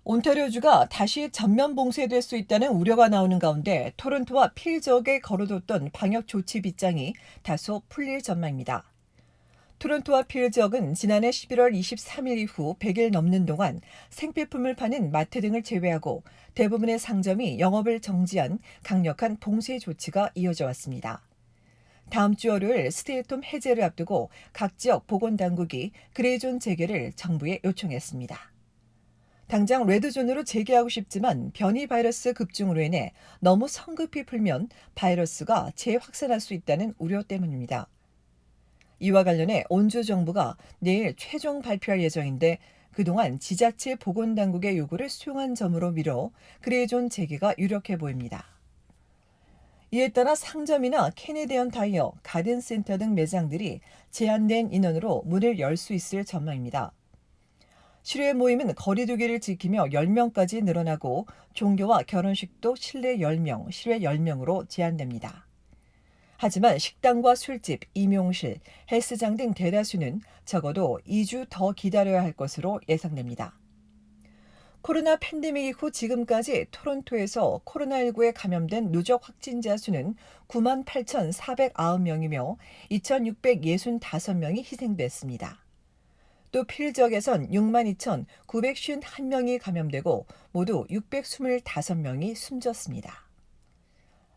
온타리오주가 다시 전면 봉쇄될 수 있다는 우려가 나오는 가운데 토론토와 필 지역에 걸어뒀던 방역 조치 빗장이 다소 풀릴 전망입니다. 토론토와 필 지역은 지난해 11월 23일 이후 100일 넘는 동안 생필품을 파는 마트 등을 제외하고 대부분의 상점이 영업을 정지한 강력한 봉쇄 조치가 이어져 왔습니다. 다음 주 월요일 스테이홈 해제를 앞두고 각 지역 보건당국이 그레이존 재개를 정부에 요청했습니다. 당장 레드존으로 재개하고 싶지만 변이 바이러스 급증으로 인해 너무 성급히 풀면 바이러스가 재확산할 수 있다는 우려 때문입니다. 이와 관련해 온주 정부가 내일 최종 발표할 예정인데 그동안 지자체 보건당국의 요구를 수용한 점으로 미뤄 그레이존 재개가 유력해 보입니다. 이에 따라 상점이나 캐네디언 타이어, 가든센터 등 매장들이 제한된 인원으로 문을 열 수 있을 전망입니다. 실외 모임은 거리 두기를 지키며 10명까지 늘어나고 종교와 결혼식도 실내 10명, 실외 10명으로 제한됩니다. 하지만 식당과 술집, 임용실, 헬스장 등 대다수는 적어도 2주 더 기다려야 할 것으로 예상됩니다. 코로나 팬데믹 이후 지금까지 토론토에서 코로나19에 감염된 누적 확진자 수는 98,409명이며 2,665명이 희생됐습니다. 또 필 지역에선 62,951명이 감염되고 모두 625명이 숨졌습니다.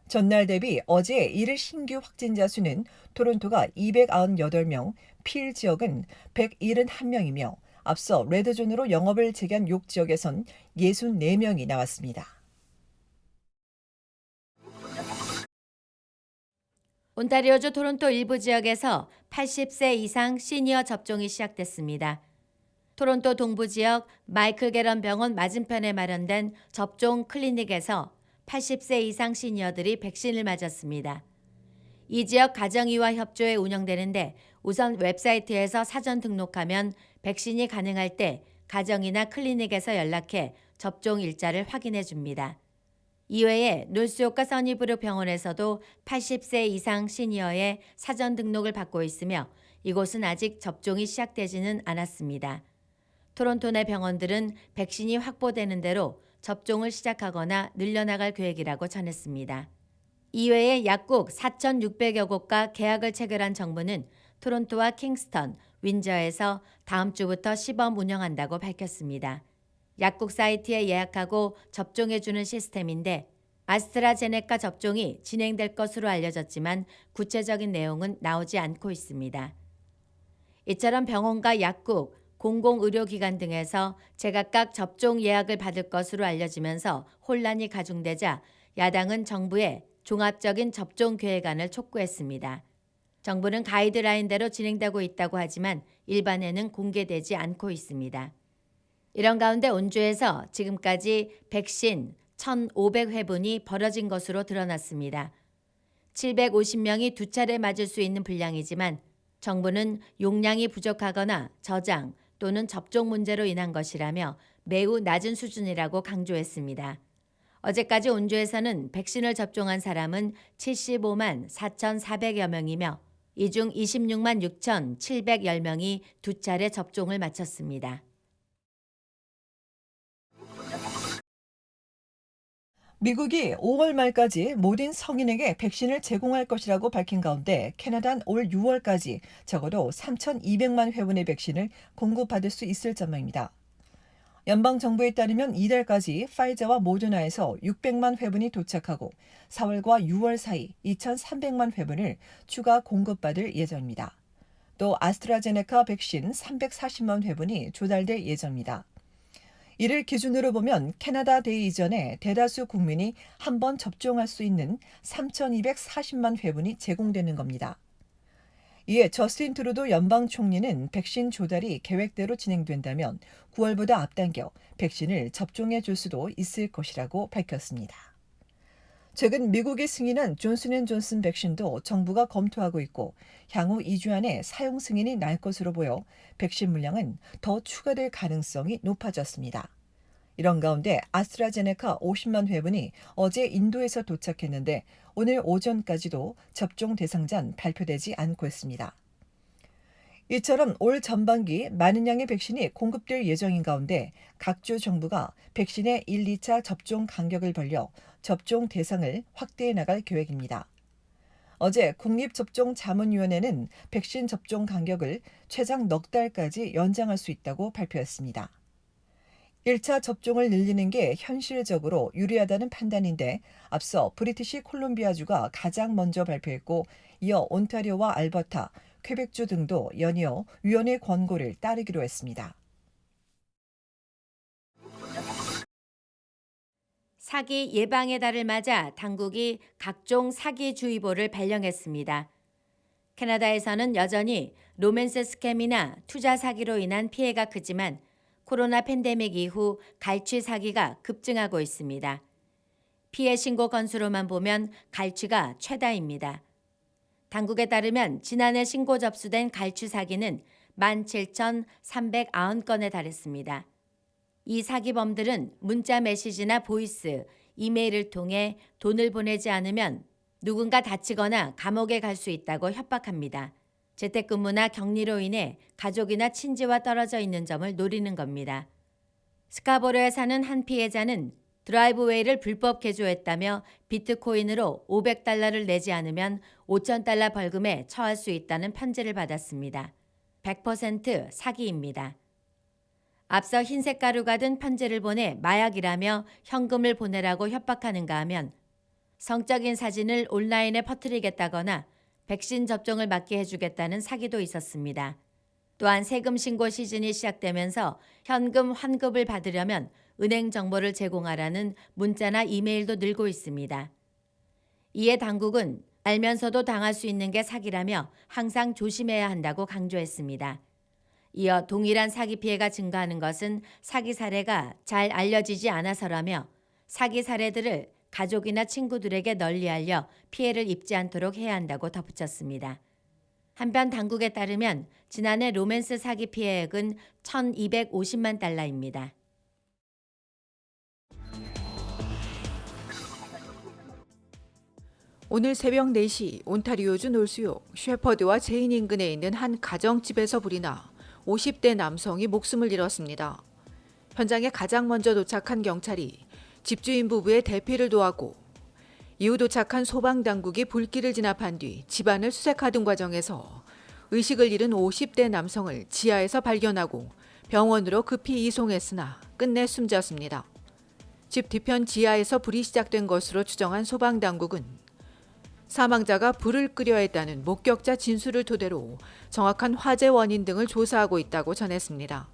전날 대비 어제 일일 신규 확진자 수는 토론토가 298명, 필 지역은 171명이며 앞서 레드존으로 영업을 재개한 6지역에선 64명이 나왔습니다. 온타리오주 토론토 일부 지역에서 80세 이상 시니어 접종이 시작됐습니다. 토론토 동부 지역 마이클 게런 병원 맞은편에 마련된 접종 클리닉에서 80세 이상 시니어들이 백신을 맞았습니다. 이 지역 가정의와 협조에 운영되는데 우선 웹사이트에서 사전 등록하면 백신이 가능할 때 가정이나 클리닉에서 연락해 접종 일자를 확인해 줍니다. 이외에 놀스호카 써니브룩 병원에서도 80세 이상 시니어의 사전 등록을 받고 있으며 이곳은 아직 접종이 시작되지는 않았습니다. 토론토 내 병원들은 백신이 확보되는 대로 접종을 시작하거나 늘려나갈 계획이라고 전했습니다. 이외에 약국 4,600여 곳과 계약을 체결한 정부는 토론토와 킹스턴, 윈저에서 다음 주부터 시범 운영한다고 밝혔습니다. 약국 사이트에 예약하고 접종해주는 시스템인데 아스트라제네카 접종이 진행될 것으로 알려졌지만 구체적인 내용은 나오지 않고 있습니다. 이처럼 병원과 약국, 공공의료기관 등에서 제각각 접종 예약을 받을 것으로 알려지면서 혼란이 가중되자 야당은 정부에 종합적인 접종 계획안을 촉구했습니다. 정부는 가이드라인대로 진행되고 있다고 하지만 일반에는 공개되지 않고 있습니다. 이런 가운데 온주에서 지금까지 백신 1,500회분이 벌어진 것으로 드러났습니다. 750명이 두 차례 맞을 수 있는 분량이지만 정부는 용량이 부족하거나 저장 또는 접종 문제로 인한 것이라며 매우 낮은 수준이라고 강조했습니다. 어제까지 온주에서는 백신을 접종한 사람은 75만 4,400여 명이며 이 중 26만 6,710명이 두 차례 접종을 마쳤습니다. 미국이 5월 말까지 모든 성인에게 백신을 제공할 것이라고 밝힌 가운데 캐나다는 올 6월까지 적어도 3,200만 회분의 백신을 공급받을 수 있을 전망입니다. 연방정부에 따르면 이달까지 파이저와 모더나에서 600만 회분이 도착하고 4월과 6월 사이 2,300만 회분을 추가 공급받을 예정입니다. 또 아스트라제네카 백신 340만 회분이 조달될 예정입니다. 이를 기준으로 보면 캐나다 대이 이전에 대다수 국민이 한 번 접종할 수 있는 3,240만 회분이 제공되는 겁니다. 이에 저스틴 트루도 연방 총리는 백신 조달이 계획대로 진행된다면 9월보다 앞당겨 백신을 접종해 줄 수도 있을 것이라고 밝혔습니다. 최근 미국이 승인한 존슨앤존슨 백신도 정부가 검토하고 있고 향후 2주 안에 사용 승인이 날 것으로 보여 백신 물량은 더 추가될 가능성이 높아졌습니다. 이런 가운데 아스트라제네카 50만 회분이 어제 인도에서 도착했는데 오늘 오전까지도 접종 대상자는 발표되지 않고 있습니다. 이처럼 올 전반기 많은 양의 백신이 공급될 예정인 가운데 각주 정부가 백신의 1, 2차 접종 간격을 벌려 접종 대상을 확대해 나갈 계획입니다. 어제 국립접종자문위원회는 백신 접종 간격을 최장 넉 달까지 연장할 수 있다고 발표했습니다. 1차 접종을 늘리는 게 현실적으로 유리하다는 판단인데 앞서 브리티시 콜롬비아주가 가장 먼저 발표했고 이어 온타리오와 알버타, 퀘벡주 등도 연이어 위원회 권고를 따르기로 했습니다. 사기 예방의 달을 맞아 당국이 각종 사기주의보를 발령했습니다. 캐나다에서는 여전히 로맨스 스캠이나 투자 사기로 인한 피해가 크지만 코로나 팬데믹 이후 갈취 사기가 급증하고 있습니다. 피해 신고 건수로만 보면 갈취가 최다입니다. 당국에 따르면 지난해 신고 접수된 갈취 사기는 17,390건에 달했습니다. 이 사기범들은 문자 메시지나 보이스, 이메일을 통해 돈을 보내지 않으면 누군가 다치거나 감옥에 갈 수 있다고 협박합니다. 재택근무나 격리로 인해 가족이나 친지와 떨어져 있는 점을 노리는 겁니다. 스카보로에 사는 한 피해자는 드라이브웨이를 불법 개조했다며 비트코인으로 $500를 내지 않으면 $5,000 벌금에 처할 수 있다는 편지를 받았습니다. 100% 사기입니다. 앞서 흰색 가루가 든 편지를 보내 마약이라며 현금을 보내라고 협박하는가 하면 성적인 사진을 온라인에 퍼뜨리겠다거나 백신 접종을 맞게 해주겠다는 사기도 있었습니다. 또한 세금 신고 시즌이 시작되면서 현금 환급을 받으려면 은행 정보를 제공하라는 문자나 이메일도 늘고 있습니다. 이에 당국은 알면서도 당할 수 있는 게 사기라며 항상 조심해야 한다고 강조했습니다. 이어 동일한 사기 피해가 증가하는 것은 사기 사례가 잘 알려지지 않아서라며 사기 사례들을 가족이나 친구들에게 널리 알려 피해를 입지 않도록 해야 한다고 덧붙였습니다. 한편 당국에 따르면 지난해 로맨스 사기 피해액은 $1,250만 달러입니다. 오늘 새벽 4시 온타리오주 놀수욕 셰퍼드와 제인 인근에 있는 한 가정집에서 불이 나 50대 남성이 목숨을 잃었습니다. 현장에 가장 먼저 도착한 경찰이 집주인 부부의 대피를 도왔고 이후 도착한 소방당국이 불길을 진압한 뒤 집안을 수색하던 과정에서 의식을 잃은 50대 남성을 지하에서 발견하고 병원으로 급히 이송했으나 끝내 숨졌습니다. 집 뒤편 지하에서 불이 시작된 것으로 추정한 소방당국은 사망자가 불을 끄려 했다는 목격자 진술을 토대로 정확한 화재 원인 등을 조사하고 있다고 전했습니다.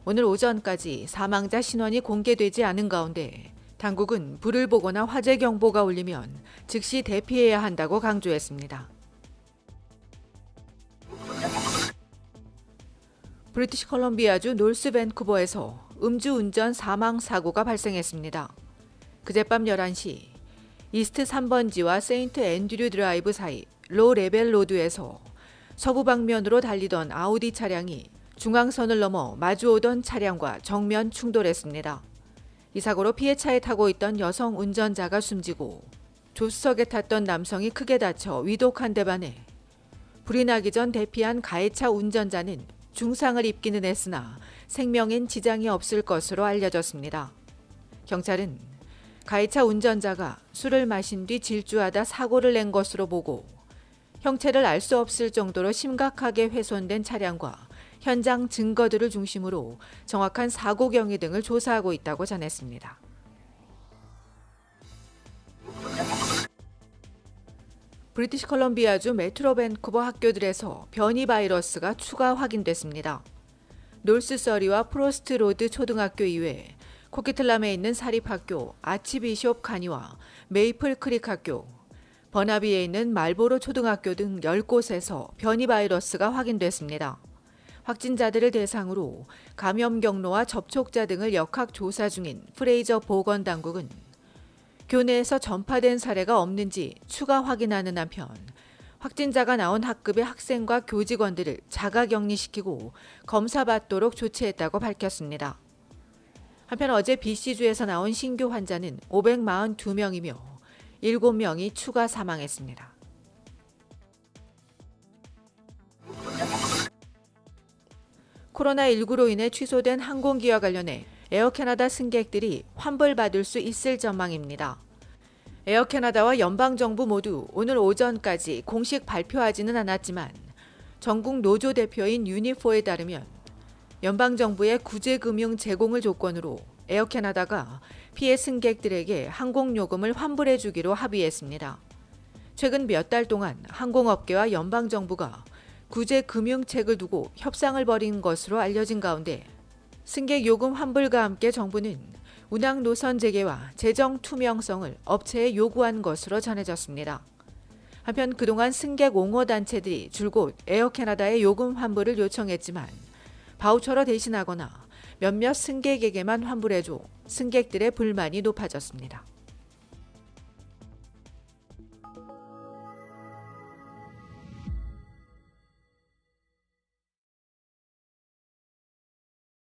오늘 오전까지 사망자 신원이 공개되지 않은 가운데 당국은 불을 보거나 화재 경보가 울리면 즉시 대피해야 한다고 강조했습니다. 브리티시 콜롬비아주 노스 밴쿠버에서 음주운전 사망 사고가 발생했습니다. 그젯밤 11시 이스트 3번지와 세인트 앤드류 드라이브 사이 로 레벨 로드에서 서부 방면으로 달리던 아우디 차량이 중앙선을 넘어 마주오던 차량과 정면 충돌했습니다. 이 사고로 피해차에 타고 있던 여성 운전자가 숨지고 조수석에 탔던 남성이 크게 다쳐 위독한 데 반해 불이 나기 전 대피한 가해차 운전자는 중상을 입기는 했으나 생명엔 지장이 없을 것으로 알려졌습니다. 경찰은 가해차 운전자가 술을 마신 뒤 질주하다 사고를 낸 것으로 보고 형체를 알 수 없을 정도로 심각하게 훼손된 차량과 현장 증거들을 중심으로 정확한 사고 경위 등을 조사하고 있다고 전했습니다. 브리티시 콜롬비아주 메트로 밴쿠버 학교들에서 변이 바이러스가 추가 확인됐습니다. 놀스서리와 프로스트 로드 초등학교 이외 코키틀람에 있는 사립학교 아치비숍 카니와 메이플 크릭 학교, 버나비에 있는 말보로 초등학교 등 10곳에서 변이 바이러스가 확인됐습니다. 확진자들을 대상으로 감염 경로와 접촉자 등을 역학 조사 중인 프레이저 보건당국은 교내에서 전파된 사례가 없는지 추가 확인하는 한편 확진자가 나온 학급의 학생과 교직원들을 자가격리시키고 검사받도록 조치했다고 밝혔습니다. 한편 어제 BC주에서 나온 신규 환자는 542명이며 7명이 추가 사망했습니다. 코로나19로 인해 취소된 항공기와 관련해 에어캐나다 승객들이 환불받을 수 있을 전망입니다. 에어캐나다와 연방정부 모두 오늘 오전까지 공식 발표하지는 않았지만 전국 노조 대표인 유니포에 따르면 연방정부의 구제금융 제공을 조건으로 에어캐나다가 피해 승객들에게 항공요금을 환불해 주기로 합의했습니다. 최근 몇 달 동안 항공업계와 연방정부가 구제금융책을 두고 협상을 벌인 것으로 알려진 가운데 승객 요금 환불과 함께 정부는 운항 노선 재개와 재정 투명성을 업체에 요구한 것으로 전해졌습니다. 한편 그동안 승객 옹호 단체들이 줄곧 에어캐나다의 요금 환불을 요청했지만 바우처로 대신하거나 몇몇 승객에게만 환불해줘 승객들의 불만이 높아졌습니다.